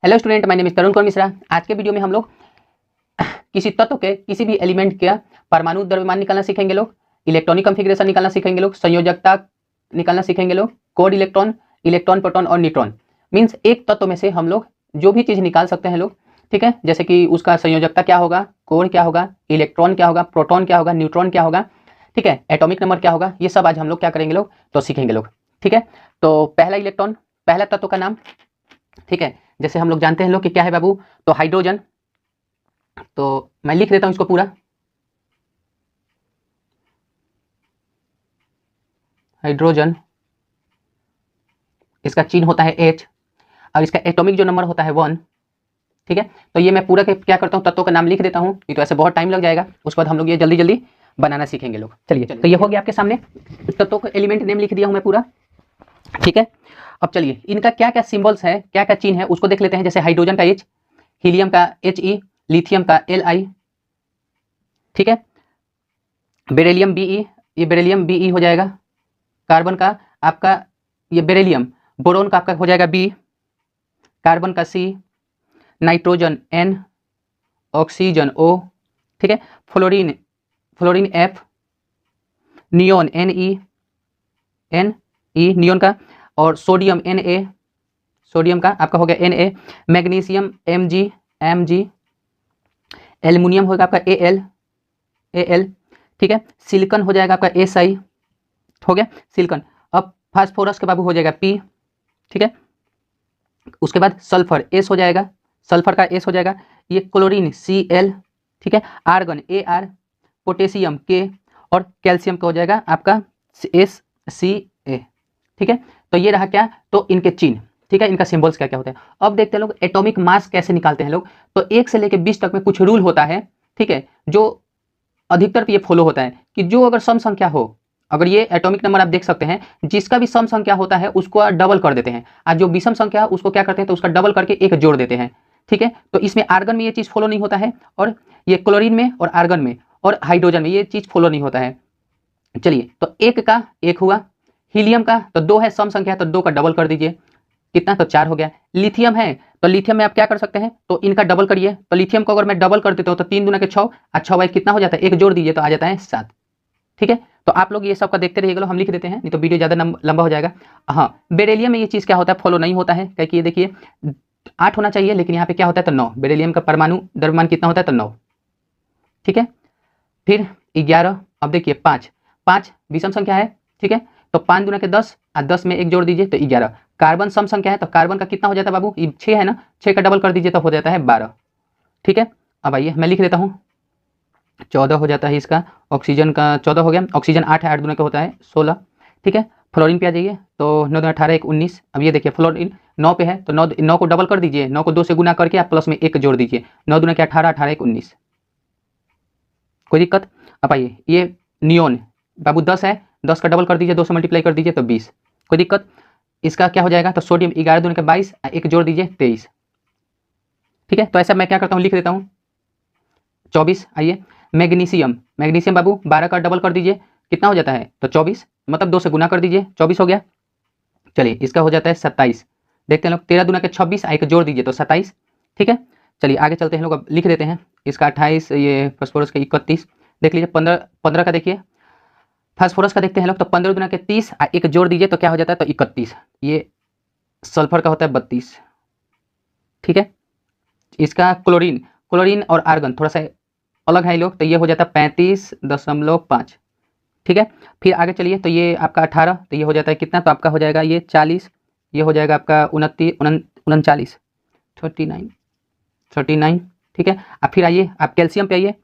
Hello student, my name is Tarun Kumar Mishra. आज के video में हम लोग किसी तत्व के किसी भी एलिमेंट का परमाणु द्रव्यमान निकालना सीखेंगे लोग, इलेक्ट्रॉनिक कॉन्फ़िगरेशन निकालना सीखेंगे लोग, संयोजकता निकालना सीखेंगे लोग, कोड इलेक्ट्रॉन, इलेक्ट्रॉन, प्रोटॉन और न्यूट्रॉन। मीन्स एक तत्व में से हम लोग जो भी चीज़ निकाल सकते हैं लोग, ठीक है। जैसे कि उसका संयोजकता क्या होगा, कोड क्या होगा, इलेक्ट्रॉन क्या होगा, प्रोटॉन क्या होगा, न्यूट्रॉन क्या होगा, ठीक है, एटॉमिक नंबर क्या होगा, ये सब आज हम लोग क्या करेंगे लोग, तो सीखेंगे लोग, ठीक है। तो पहला इलेक्ट्रॉन, पहला तत्व का नाम, ठीक है। जैसे हम लोग जानते हैं लोग कि क्या है बाबू, तो हाइड्रोजन। तो मैं लिख देता हूं इसको पूरा, हाइड्रोजन, इसका चिन्ह होता है H और इसका एटॉमिक जो नंबर होता है 1, ठीक है। तो ये मैं पूरा क्या करता हूँ, तत्वों का नाम लिख देता हूँ, नहीं तो ऐसे बहुत टाइम लग जाएगा। उसके बाद हम लोग ये जल्दी जल्दी बनाना सीखेंगे लोग। चलिए, तो ये हो गया आपके सामने, तत्वों का एलिमेंट नेम लिख दिया हूँ मैं पूरा, ठीक है। अब चलिए इनका क्या क्या सिंबल्स है, क्या क्या चिन्ह है उसको देख लेते हैं। जैसे हाइड्रोजन का H, हीलियम का He, लिथियम का Li, ठीक है। बेरिलियम Be, ये बेरिलियम Be हो जाएगा। कार्बन का आपका ये बेरिलियम, बोरोन का आपका हो जाएगा B, कार्बन का C, nitrogen N, oxygen O, ठीक है। Fluorine, fluorine F, neon Ne, neon का, और सोडियम Na, सोडियम का आपका हो गया Na, मैग्नीशियम Mg, एल्युमिनियम होगा आपका Al, ठीक है। सिलिकॉन हो जाएगा आपका Si, हो गया सिलिकॉन। अब फास्फोरस के बाबू हो जाएगा P, ठीक है। उसके बाद सल्फर S हो जाएगा, सल्फर का S हो जाएगा। ये क्लोरीन Cl, ठीक है। आर्गन Ar, पोटेशियम K और कैल्शियम का हो जाएगा आपका SCA, ठीक है। तो ये रहा क्या, तो इनके चिन्ह, ठीक है, इनका सिंबल्स क्या क्या होता है। अब देखते हैं लोग एटॉमिक मास कैसे निकालते हैं लोग। तो 1 से लेकर 20 तक में कुछ रूल होता है, ठीक है, जो अधिकतर ये फॉलो होता है कि जो अगर सम संख्या हो, अगर ये एटॉमिक नंबर आप देख सकते हैं, जिसका भी सम संख्या होता है उसको डबल कर देते हैं, और जो विषम संख्या है उसको क्या करते हैं, तो उसका डबल करके एक जोड़ देते हैं, ठीक है। तो इसमें आर्गन में ये चीज़ फॉलो नहीं होता है, और ये क्लोरीन में और आर्गन में और हाइड्रोजन में ये चीज़ फॉलो नहीं होता है। चलिए, तो 1 का 1 हुआ, हीलियम का तो 2 है, सम संख्या है तो 2 का डबल कर दीजिए, कितना, तो 4 हो गया। लिथियम है तो लिथियम में आप क्या कर सकते हैं, तो इनका डबल करिए। तो लिथियम को अगर मैं डबल कर देता हूँ तो 3 दूना के 6 और 6 बाई कितना हो जाता है, 1 जोड़ दीजिए तो आ जाता है 7, ठीक है। तो आप लोग ये सब का देखते रहिएगा, हम लिख देते हैं, नहीं तो वीडियो ज़्यादा लंबा हो जाएगा। हाँ, बेरिलियम में ये चीज़ क्या होता है, फॉलो नहीं होता है, क्योंकि ये देखिए 8 होना चाहिए, लेकिन यहाँ पे क्या होता है, तो 9। बेरिलियम का परमाणु द्रव्यमान कितना होता है, तो 9, ठीक है। फिर 11, अब देखिए 5 विषम संख्या है, ठीक है। तो 5 दूना के 10 और 10 में 1 जोड़ दीजिए तो 11। कार्बन सम संख्या है, तो कार्बन का कितना हो जाता है बाबू, 6 है ना, 6 का डबल कर दीजिए तो हो जाता है 12, ठीक है। अब आइए मैं लिख देता हूँ, 14 हो जाता है इसका। ऑक्सीजन का 14 हो गया, ऑक्सीजन 8 है, 8 दूना का होता है 16, ठीक है। फ्लोरीन पे आ जाइए, तो 9 दूना 18, 1 19। अब ये देखिए फ्लोरीन 9 पे है, तो 9 को डबल कर दीजिए, 9 को 2 से गुना करके आप प्लस में 1 जोड़ दीजिए, 9 दूना के 18, 18 1 19, कोई दिक्कत। अब आइए ये नियोन बाबू 10 है, 10 का डबल कर दीजिए, 2 से मल्टीप्लाई कर दीजिए तो 20, कोई दिक्कत। इसका क्या हो जाएगा, तो सोडियम 11 दूना के 22, 1 जोड़ दीजिए 23, ठीक है। तो ऐसा मैं क्या करता हूँ, लिख देता हूँ 24। आइए मैग्नीशियम, मैग्नीशियम बाबू 12 का डबल कर दीजिए, कितना हो जाता है, तो 24, मतलब 2 से गुना कर दीजिए, 24 हो गया। चलिए इसका हो जाता है 27, देखते हैं लोग, 13 दूना के 26, 1 जोड़ दीजिए तो 27, ठीक है। चलिए आगे चलते हैं लोग, अब लिख देते हैं इसका 28, ये फास्फोरस का 31, देख लीजिए 15 का देखिए फास्फोरस का देखते हैं लोग, तो 15 दूना के 30, 1 जोड़ दीजिए तो क्या हो जाता है, तो 31। ये सल्फर का होता है 32, ठीक है। इसका क्लोरीन, क्लोरीन और आर्गन थोड़ा सा अलग है लोग, तो ये हो जाता है 35.5, ठीक है। फिर आगे चलिए, तो ये आपका 18, तो ये हो जाता है कितना, तो आपका हो जाएगा ये 40, ये हो जाएगा आपका 39, 39, ठीक है। अब फिर आइए आप कैल्शियम पे आइए,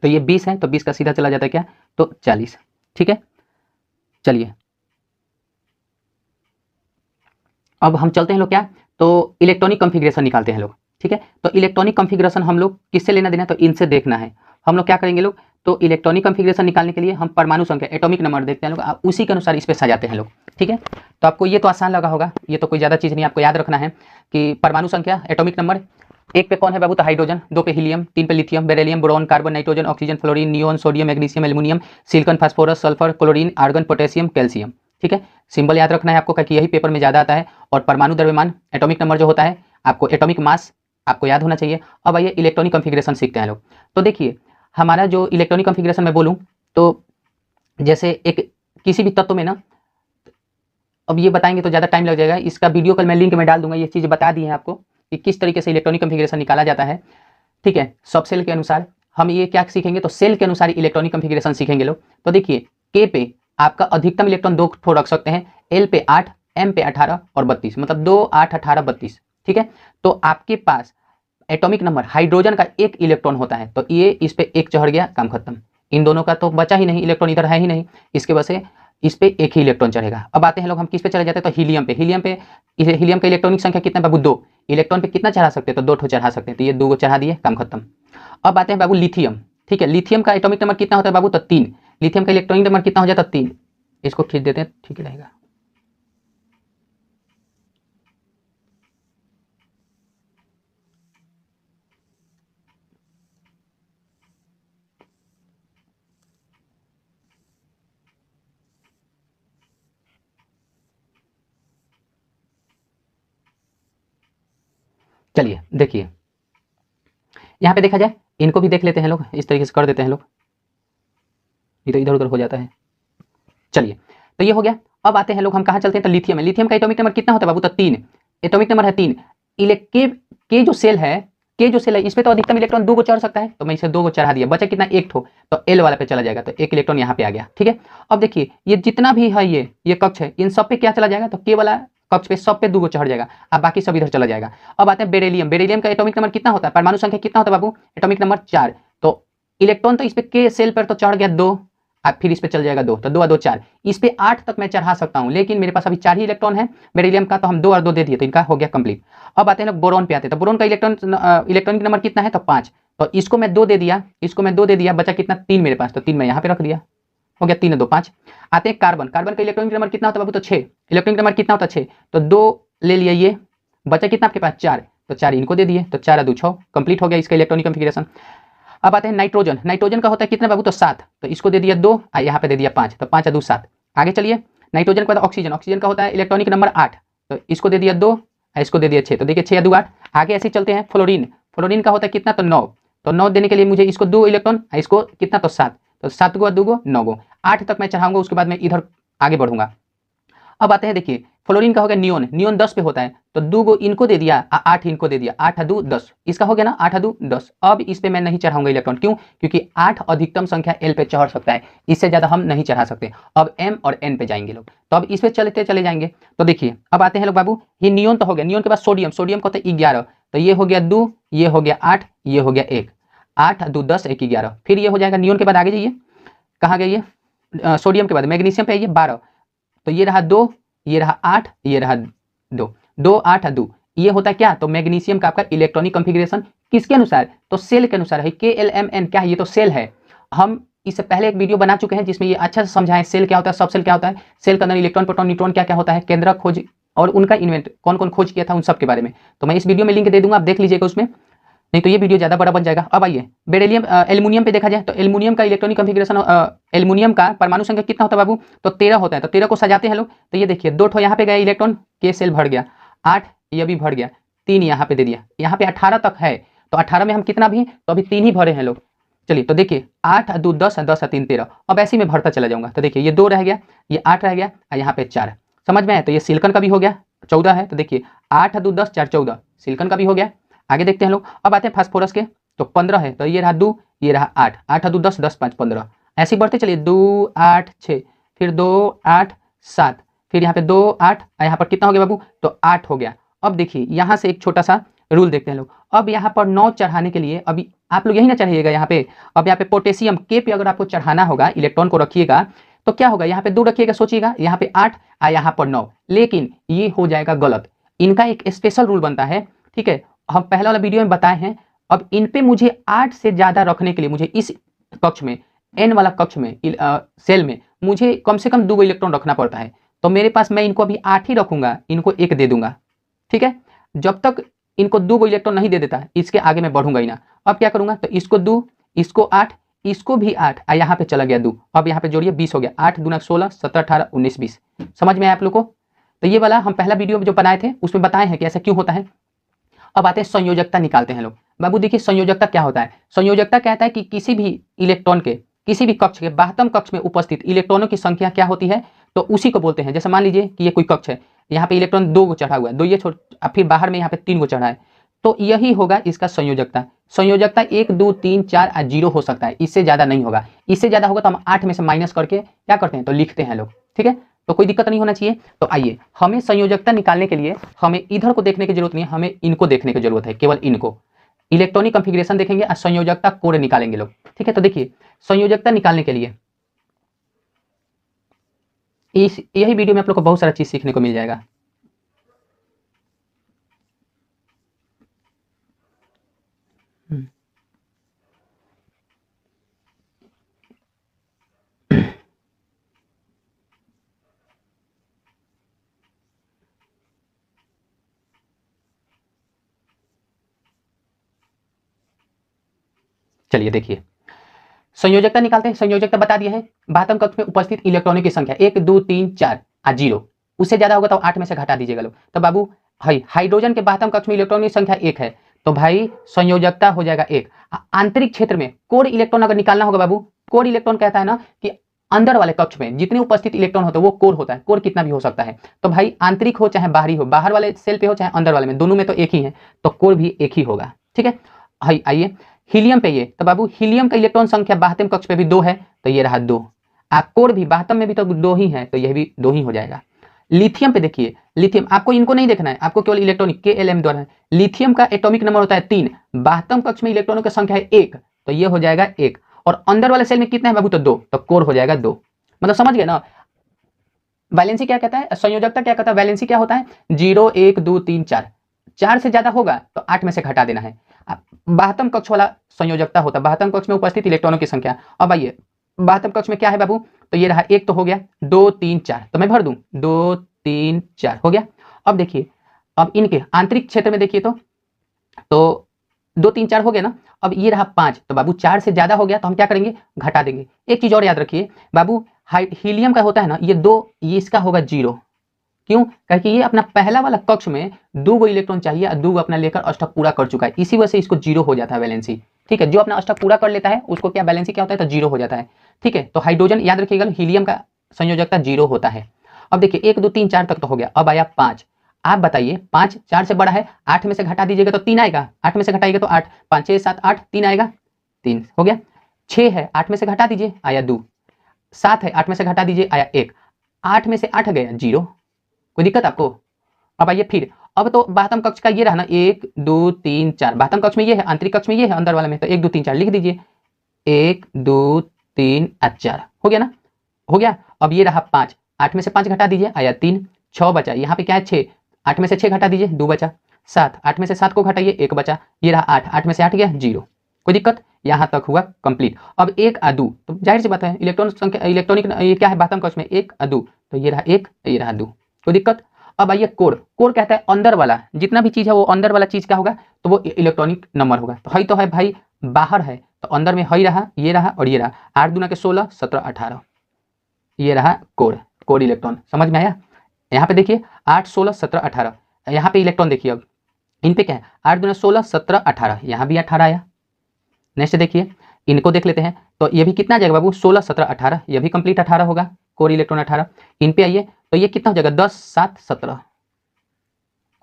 तो ये 20 है, तो 20 का सीधा चला जाता है क्या, तो 40, ठीक है। चलिए अब हम चलते हैं लोग क्या, तो इलेक्ट्रॉनिक कॉन्फ़िगरेशन निकालते हैं लोग, ठीक है। तो इलेक्ट्रॉनिक कॉन्फ़िगरेशन हम लोग किससे लेना देना, तो इनसे देखना है। हम लोग क्या करेंगे लोग, तो इलेक्ट्रॉनिक कॉन्फ़िगरेशन निकालने के लिए हम परमाणु संख्या, एटॉमिक नंबर देखते हैं लोग, उसी के अनुसार इस पे सजाते हैं लोग, ठीक है। तो आपको ये तो आसान लगा होगा, ये तो कोई ज़्यादा चीज़ नहीं, आपको याद रखना है कि परमाणु संख्या, एटॉमिक नंबर, 1 पे कौन है बाबू, तो हाइड्रोजन, 2 पे हीलियम, 3 पे lithium, beryllium, boron, carbon, nitrogen, oxygen, fluorine, neon, sodium, magnesium, aluminium, silicon, phosphorus, sulphur, chlorine, argon, potassium, calcium, ठीक है। सिंबल याद रखना है आपको, क्योंकि यही पेपर में ज़्यादा आता है। और परमाणु द्रव्यमान, एटॉमिक नंबर जो होता है आपको एटॉमिक मास आपको याद होना चाहिए। अब आइए इलेक्ट्रॉनिक कॉन्फ़िगरेशन सीखते हैं लोग। तो देखिए हमारा जो इलेक्ट्रॉनिक कॉन्फ़िगरेशन मैं बोलूँ तो जैसे एक किसी भी तत्व में ना, अब ये बताएंगे तो ज़्यादा टाइम लग जाएगा, इसका वीडियो कल मैं लिंक में डाल दूंगा, ये चीज़ बता दी है आपको कि किस तरीके से इलेक्ट्रॉनिक कॉन्फ़िगरेशन निकाला जाता है। ठीक है, सब सेल के अनुसार हम ये क्या सीखेंगे, तो सेल के अनुसार इलेक्ट्रॉनिक कॉन्फ़िगरेशन सीखेंगे लोग। तो देखिए के पे आपका अधिकतम इलेक्ट्रॉन 2 ठो रख सकते हैं, एल पे 8, एम पे 18 और 32, मतलब 2, 8, 18, 32। ठीक है, तो आपके पास एटॉमिक नंबर हाइड्रोजन का 1 इलेक्ट्रॉन होता है, तो ये इस पे 1 चढ़ गया, काम खत्म। इन दोनों का तो बचा ही नहीं, इलेक्ट्रॉन इधर है ही नहीं, इसके वजह से इस पे 1 ही इलेक्ट्रॉन चढ़ेगा। अब आते हैं लोग हम किस पे चले जाते हैं, तो हीलियम पे। हीलियम का इलेक्ट्रॉनिक संख्या कितना बाबू, 2। इलेक्ट्रॉन पे कितना चढ़ा सकते हैं, तो 2 ठो चढ़ा सकते हैं, तो ये 2 चढ़ा दिए, काम खत्म। अब आते हैं बाबू लिथियम। ठीक है, लिथियम का एटॉमिक नंबर कितना होता है बाबू, तो 3। लिथियम का इलेक्ट्रॉनिक नंबर कितना हो जाता है, 3। इसको खींच देते हैं, ठीक रहेगा। चलिए देखिए यहाँ पे देखा जाए, इनको भी देख लेते हैं लोग, इस तरीके से कर देते हैं लोग, ये तो इधर उधर हो जाता है। चलिए तो ये हो गया। अब आते हैं लोग हम कहाँ चलते हैं, तो लिथियम है। लिथियम का एटॉमिक नंबर कितना होता है बाबू, तो 3। एटॉमिक नंबर है 3। के जो सेल है, इस पे तो अधिकतम इलेक्ट्रॉन 2 को चढ़ सकता है, तो मैं इसे 2 को चढ़ा दिया, बचा कितना, 1 ठो, तो एल वाला पे चला जाएगा, तो 1 इलेक्ट्रॉन यहाँ पे आ गया। ठीक है, अब देखिए ये जितना भी है ये कक्ष है, इन सब पे क्या चला जाएगा, तो के वाला कक्ष पे सब पे 2 को चढ़ जाएगा, अब बाकी सब इधर चला जाएगा। अब आते हैं बेरिलियम। बेरिलियम का एटॉमिक नंबर कितना होता है, परमाणु संख्या कितना होता है बाबू, एटॉमिक नंबर 4। तो इलेक्ट्रॉन तो इस पे के सेल पर तो चढ़ गया 2, अब फिर इस पे चल जाएगा 2, तो 2 और 2 4, इस पे 8 तक मैं चढ़ा सकता हूं, लेकिन मेरे पास अभी 4 ही इलेक्ट्रॉन है बेरिलियम का, तो हम 2 और 2 दे दिए, तो इनका हो गया कंप्लीट। अब आते हैं लोग बोरॉन पे आते हैं, तो बोरॉन का इलेक्ट्रॉनिक नंबर कितना है, तो 5। तो इसको मैं 2 दे दिया, बचा कितना, 3 मेरे पास, तो 3 मैं यहाँ पे रख दिया, हो गया 3 2 5। आते हैं कार्बन। कार्बन का इलेक्ट्रॉनिक नंबर कितना होता है बाबू, तो 6। इलेक्ट्रॉनिक नंबर कितना होता है, 6, तो 2 ले लिया, ये बचा कितना आपके पास, 4, तो 4 इनको दे दिए, तो 4 2 6, कंप्लीट हो गया इसका इलेक्ट्रॉनिक कॉन्फ़िगरेशन। अब आते हैं नाइट्रोजन। नाइट्रोजन का होता है कितना बाबू, तो 7, तो इसको दे दिया 2, यहाँ पे दे दिया 5, तो 5 2 7। आगे चलिए, नाइट्रोजन के बाद ऑक्सीजन। ऑक्सीजन का होता है इलेक्ट्रॉनिक नंबर 8, तो इसको दे दिया 2, इसको दे दिया 6, तो देखिए 6 2 8। आगे ऐसे चलते हैं, फ्लोरीन। फ्लोरीन का होता है कितना, तो 9, तो 9 देने के लिए मुझे इसको 2 इलेक्ट्रॉन, इसको कितना, तो 7, तो 7 गो 2 गो 9 गो, 8 तक मैं चढ़ाऊंगा, उसके बाद मैं इधर आगे बढ़ूंगा। अब आते हैं देखिए, फ्लोरीन का हो गया नियोन। नियोन 10 पे होता है, तो 2 गो इनको दे दिया, 8 इनको दे दिया, 8 2 10, इसका हो गया ना, 8 2 10। अब इस पे मैं नहीं चढ़ाऊंगा इलेक्ट्रॉन, क्यों, क्योंकि 8 अधिकतम संख्या एल पे चढ़ सकता है, इससे ज्यादा हम नहीं चढ़ा सकते। अब एम और एन पे जाएंगे लोग, तो अब इस पे चले जाएंगे। तो देखिए अब आते हैं लोग बाबू, ये नियोन तो हो गया। नियोन के बाद सोडियम। सोडियम का होता है 11, तो ये हो गया 2, ये हो गया 8, ये हो गया 1, 8 2 10 1 11, फिर ये हो जाएगा। नियोन के बाद आगे जाइए, कहाँ गए ये, सोडियम के बाद मैग्नीशियम पे आइए 12, तो ये रहा 2, ये रहा 8, ये रहा 2, 2 8 2, ये होता है क्या, तो मैग्नीशियम का आपका इलेक्ट्रॉनिक कॉन्फ़िगरेशन किसके अनुसार, तो सेल के अनुसार है। KLMN क्या है, ये तो सेल है। हम इससे पहले एक वीडियो बना चुके हैं जिसमें ये अच्छा से समझाएं सेल क्या होता है, सब सेल क्या होता है, सेल के अंदर इलेक्ट्रॉन प्रोटॉन न्यूट्रॉन क्या क्या होता है, केंद्रक खोज और उनका इन्वेंट कौन कौन खोज किया था, उन सब के बारे में। तो मैं इस वीडियो में लिंक दे दूंगा, आप देख लीजिएगा उसमें, नहीं तो ये वीडियो ज़्यादा बड़ा बन जाएगा। अब आइए बेरिलियम एल्युमिनियम पे देखा जाए, तो एल्युमिनियम का इलेक्ट्रॉनिक कॉन्फ़िगरेशन, एल्युमिनियम का परमाणु संख्या कितना होता है बाबू, तो 13 होता है। तो 13 को सजाते हैं लोग, तो ये देखिए 2 ठो यहाँ पे गए इलेक्ट्रॉन, के सेल भर गया, 8 ये भी भर गया, 3 यहाँ पे दे दिया, यहाँ पे 18 तक है, तो 18 में हम कितना भी, तो अभी 3 ही भरे हैं लोग। चलिए तो देखिए 8 2 10 10 3 13, अब ऐसे ही मैं भरता चला जाऊंगा। तो देखिए ये 2 रह गया, ये 8 रह गया, और यहाँ पे 4, समझ में आया। तो ये सिलिकॉन का भी हो गया, 14 है, तो देखिए 8 2 10 4 14, सिलिकॉन का भी हो गया। आगे देखते हैं लोग, अब आते हैं फास्फोरस के, तो 15 है, तो ये रहा 2, ये रहा 8, 8 2 10 10 5 15, ऐसे ही बढ़ते चलिए, 2 8 6, फिर 2 8 7, फिर यहाँ पे 2 8, यहाँ पर कितना हो गया बाबू, तो 8 हो गया। अब देखिए यहाँ से एक छोटा सा रूल देखते हैं लोग, अब यहाँ पर 9 चढ़ाने के लिए, अभी आप लोग यही ना चढ़ाइएगा यहाँ पे, अब यहाँ पे पोटेशियम के पे अगर आपको चढ़ाना होगा, इलेक्ट्रॉन को रखिएगा, तो क्या होगा, यहाँ पे 2 रखिएगा, सोचिएगा यहाँ पे 8 और यहाँ पर 9, लेकिन ये हो जाएगा गलत। इनका एक स्पेशल रूल बनता है, ठीक है, हम पहले वाला वीडियो में बताए हैं। अब इन पे मुझे 8 से ज्यादा रखने के लिए, मुझे इस कक्ष में, एन वाला कक्ष में, सेल में मुझे कम से कम 2 इलेक्ट्रॉन रखना पड़ता है। तो मेरे पास, मैं इनको अभी 8 ही रखूंगा, इनको 1 दे दूंगा, ठीक है। जब तक इनको 2 इलेक्ट्रॉन नहीं दे देता, इसके आगे मैं बढ़ूंगा ही ना। अब क्या करूंगा, तो इसको 2, इसको 8, इसको भी 8, और यहाँ पे चला गया 2, अब यहाँ पे जोड़िए 20 हो गया, 8 दूना 16 17 18 19 20, समझ में आया आप लोग को। तो ये वाला हम पहला वीडियो जो बनाए थे उसमें बताए हैं कि ऐसा क्यों होता है। अब आते हैं संयोजकता निकालते हैं लोग। बाबू देखिए संयोजकता क्या होता है। संयोजकता कहता है कि किसी भी इलेक्ट्रॉन के किसी भी कक्ष के बाह्यतम कक्ष में उपस्थित इलेक्ट्रॉनों की संख्या क्या होती है, तो उसी को बोलते हैं। जैसे मान लीजिए कि ये कोई कक्ष है, यहाँ पे इलेक्ट्रॉन 2 को चढ़ा हुआ है, 2 ये छोड़, फिर बाहर में यहाँ पे 3 को चढ़ा है, तो यही होगा इसका संयोजकता। संयोजकता 1 2 3 4 और 0 हो सकता है, इससे ज्यादा नहीं होगा। इससे ज्यादा होगा तो हम 8 में से माइनस करके क्या करते हैं, तो लिखते हैं लोग। ठीक है, तो कोई दिक्कत नहीं होना चाहिए। तो आइए, हमें संयोजकता निकालने के लिए हमें इधर को देखने की जरूरत नहीं है, हमें इनको देखने की जरूरत है, केवल इनको। इलेक्ट्रॉनिक कॉन्फ़िगरेशन देखेंगे और संयोजकता कोड निकालेंगे लोग। ठीक है, तो देखिए संयोजकता निकालने के लिए यही वीडियो में आप लोग को बहुत सारा चीज सीखने को मिल जाएगा। चलिए देखिए, संयोजकता निकालते हैं। संयोजकता बता दिया है, बाह्यतम कक्ष में उपस्थित इलेक्ट्रॉनों की संख्या 1 2 3 4 और 0, उससे ज्यादा होगा तो 8 में से घटा दीजिएगा लोग। तो बाबू हाइड्रोजन के बाह्यतम कक्ष में इलेक्ट्रॉनों की संख्या 1 है, तो भाई संयोजकता हो जाएगा 1। आंतरिक क्षेत्र में कोर इलेक्ट्रॉन अगर निकालना होगा बाबू, कोर इलेक्ट्रॉन कहता है ना कि अंदर वाले कक्ष में जितने उपस्थित इलेक्ट्रॉन होते हैं वो कोर होता है। कोर कितना भी हो सकता है, तो भाई आंतरिक हो चाहे बाहरी हो, बाहर वाले सेल पे हो चाहे अंदर वाले में, दोनों में तो एक ही है, तो कोर भी एक ही होगा। ठीक है, आइए हीलियम पे, ये तो बाबू हीलियम का इलेक्ट्रॉन संख्या बाह्यतम कक्ष पे भी 2 है, तो ये रहा 2। कोर भी बाह्यतम में भी तो 2 ही है, तो यह भी 2 ही हो जाएगा। लिथियम पे देखिए, लिथियम आपको इनको नहीं देखना है, आपको केवल इलेक्ट्रॉनिक KLM द्वारा। लिथियम का एटॉमिक नंबर होता है 3, बाह्यतम कक्ष में इलेक्ट्रॉनों की संख्या है 1, तो ये हो जाएगा 1। और अंदर वाले सेल में कितना है बाबू, तो 2, तो कोर हो जाएगा 2। मतलब समझ गए ना। वैलेंसी क्या कहता है, संयोजकता क्या कहता है, वैलेंसी क्या होता है, 0 1 2 3 4, 4 से ज्यादा होगा तो 8 में से घटा देना है। बाह्यतम कक्ष वाला संयोजकता होता है, बाह्यतम कक्ष में उपस्थित इलेक्ट्रॉनों की संख्या। अब आइए बाह्यतम कक्ष में क्या है बाबू, तो ये रहा 1 तो हो गया, 2 3 4, तो मैं भर दूं 2 3 4 हो गया। अब देखिए, अब इनके आंतरिक क्षेत्र में देखिए तो 2 3 4 हो गया ना। अब ये रहा 5, तो बाबू 4 से ज्यादा हो गया तो हम क्या करेंगे, घटा देंगे। एक चीज और याद रखिए बाबू, हीलियम का होता है ना ये 2, ये इसका होगा 0। क्यों, क्योंकि ये अपना पहला वाला कक्ष में 2 गो इलेक्ट्रॉन चाहिए और 2 गो अपना लेकर अष्टक पूरा कर चुका है, इसी वजह से इसको 0 हो जाता है वैलेंसी। ठीक है, जो अपना अष्टक पूरा कर लेता है उसको क्या वैलेंसी क्या होता है, तो 0 हो जाता है। ठीक है, तो हाइड्रोजन याद रखिएगा, हीलियम का संयोजकता 0 होता है। अब देखिए 1 2 3 4 तक तो हो गया, अब आया 5। आप बताइए 5 4 से बड़ा है, 8 में से घटा दीजिएगा तो 3 आएगा, 8 में से घटाइएगा तो 8, 5 6 7 8, 3 आएगा, 3 हो गया। 6 है, 8 में से घटा दीजिए आया 2, 7 है, 8 में से घटा दीजिए आया 1, 8 में से 8 गया 0। कोई दिक्कत आपको। अब आइए फिर, अब तो बाह्यतम कक्ष का ये रहा ना 1 2 3 4, बाह्यतम कक्ष में ये है, आंतरिक कक्ष में ये है, अंदर वाले में, तो 1 2 3 4 लिख दीजिए, 1 2 3 4 हो गया ना, हो गया। अब ये रहा 5, 8 में से 5 घटा दीजिए आया 3, 6 बचा, यहाँ पे क्या है 6, 8 में से 6 घटा दीजिए 2 बचा, 7, 8 में से 7 को घटाइए 1 बचा, ये रहा 8, 8 में से 8 गया 0। कोई दिक्कत, यहाँ तक हुआ कंप्लीट। अब 1 और 2, तो जाहिर सी बात है इलेक्ट्रॉन संख्या इलेक्ट्रॉनिक ये क्या है बाह्यतम कक्ष में 1 और 2, तो ये रहा 1 ये रहा 2, कोई दिक्कत। अब आइए कोर, कोर कहता है अंदर वाला जितना भी चीज है वो अंदर वाला चीज क्या होगा, तो वो इलेक्ट्रॉनिक नंबर होगा। तो है भाई बाहर है, तो अंदर में हई रहा, ये रहा और ये रहा, 8 दूना के 16 17 18, ये रहा कोर, कोर इलेक्ट्रॉन। समझ में आया। यहाँ पे देखिए 8 16 17 18, यहाँ पे इलेक्ट्रॉन देखिए, अब इन पे क्या है 8 दूना 16 17 18, यहाँ भी 18 आया। नेक्स्ट देखिए, इनको देख लेते हैं, तो ये भी कितना आ जाएगा बाबू 16 17 18, ये भी कंप्लीट 18 होगा, कोर इलेक्ट्रॉन 18। इन पे आइए तो ये कितना हो जाएगा 10 7 17,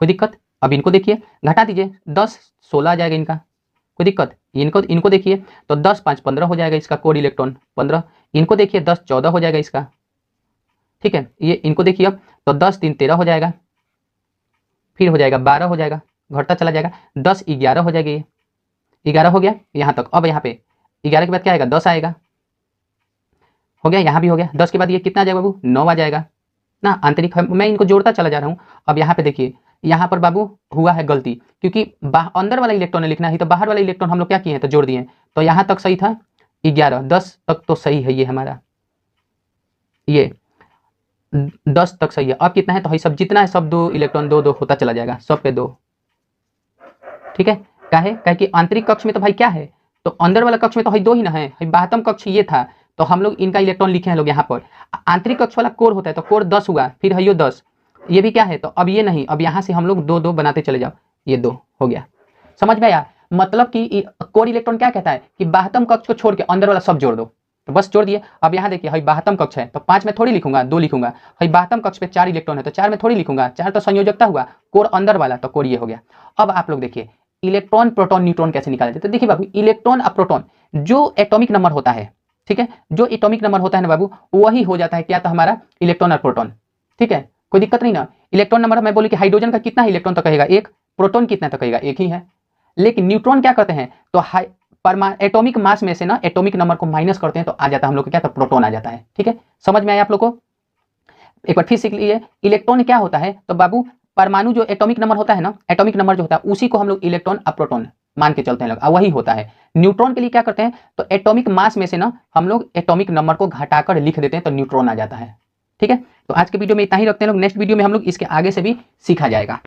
कोई दिक्कत। अब इनको देखिए घटा दीजिए 10 16 आ जाएगा इनका, कोई दिक्कत। इनको देखिए तो 10 5 15 हो जाएगा इसका कोर इलेक्ट्रॉन 15, इनको देखिए 10 14 हो जाएगा इसका। ठीक है, ये इनको देखिए अब तो 10 3 13 हो जाएगा, फिर हो जाएगा 12 हो जाएगा, घटता चला जाएगा, 10 11 हो जाएगा, ये 11 हो गया यहाँ तक। अब यहाँ पे 11 के बाद क्या आएगा 10 आएगा, हो गया, यहाँ भी हो गया। 10 के बाद ये कितना आ जाएगा बाबू 9 आ जाएगा ना, आंतरिक मैं इनको जोड़ता चला जा रहा हूँ। अब यहाँ पे देखिए, यहाँ पर बाबू हुआ है गलती, क्योंकि अंदर वाला इलेक्ट्रॉन लिखना है, तो बाहर वाला इलेक्ट्रॉन हम लोग क्या किए हैं तो जोड़ दिए हैं, तो यहाँ तक सही था 11, 10 तक तो सही है ये हमारा, ये 10 तक सही है। अब कितना है तो सब जितना है सब 2 इलेक्ट्रॉन 2 2 होता चला जाएगा, सब पे 2। ठीक है, क्या कि आंतरिक कक्ष में तो भाई क्या है, तो अंदर वाला कक्ष में तो भाई 2 ही ना है, बाह्यतम कक्ष ये था, तो हम लोग इनका इलेक्ट्रॉन लिखे हैं लोग यहाँ पर। आंतरिक कक्ष वाला कोर होता है, तो कोर 10 हुआ, फिर है यो 10, ये भी क्या है, तो अब ये नहीं, अब यहाँ से हम लोग 2 2 बनाते चले जाओ, ये 2 हो गया। समझ में आया? मतलब कि कोर इलेक्ट्रॉन क्या कहता है कि बाह्यतम कक्ष को छोड़ के अंदर वाला सब जोड़ दो, तो बस जोड़ दिए। अब यहाँ देखिए, हई बाह्यतम कक्ष है तो 5 में थोड़ी लिखूंगा, 2 लिखूंगा। हई बाह्यतम कक्ष पे 4 इलेक्ट्रॉन है तो 4 में थोड़ी लिखूंगा, 4 तो संयोजकता हुआ। कोर अंदर वाला तो कोर ये हो गया। अब आप लोग देखिए इलेक्ट्रॉन प्रोटॉन न्यूट्रॉन कैसे निकाले जाते हैं। तो देखिए बाबू, इलेक्ट्रॉन और प्रोटॉन जो एटॉमिक नंबर होता है, ठीक है, जो एटॉमिक नंबर होता है ना बाबू, वही हो जाता है क्या, तो हमारा इलेक्ट्रॉन और प्रोटॉन। ठीक है, कोई दिक्कत नहीं ना। इलेक्ट्रॉन नंबर मैं बोलूँ कि हाइड्रोजन का कितना है इलेक्ट्रॉन, तो कहेगा 1, प्रोटॉन कितना तो कहेगा 1 ही है। लेकिन न्यूट्रॉन क्या करते हैं, तो एटॉमिक मास में से ना एटॉमिक नंबर को माइनस करते हैं तो आ जाता है हम लोग को क्या, तो प्रोटॉन आ जाता है। ठीक है, समझ में आया आप लोग को? एक बार फिर सीख लीजिए, इलेक्ट्रॉन क्या होता है, तो बाबू परमाणु जो एटॉमिक नंबर होता है ना, एटॉमिक नंबर जो होता है उसी को हम लोग इलेक्ट्रॉन और प्रोटॉन मान के चलते हैं लोग, वही होता है। न्यूट्रॉन के लिए क्या करते हैं, तो एटॉमिक मास में से ना हम लोग एटॉमिक नंबर को घटाकर लिख देते हैं तो न्यूट्रॉन आ जाता है। ठीक है, तो आज के वीडियो में इतना ही रखते हैं लोग, नेक्स्ट वीडियो में हम लोग इसके आगे से भी सीखा जाएगा।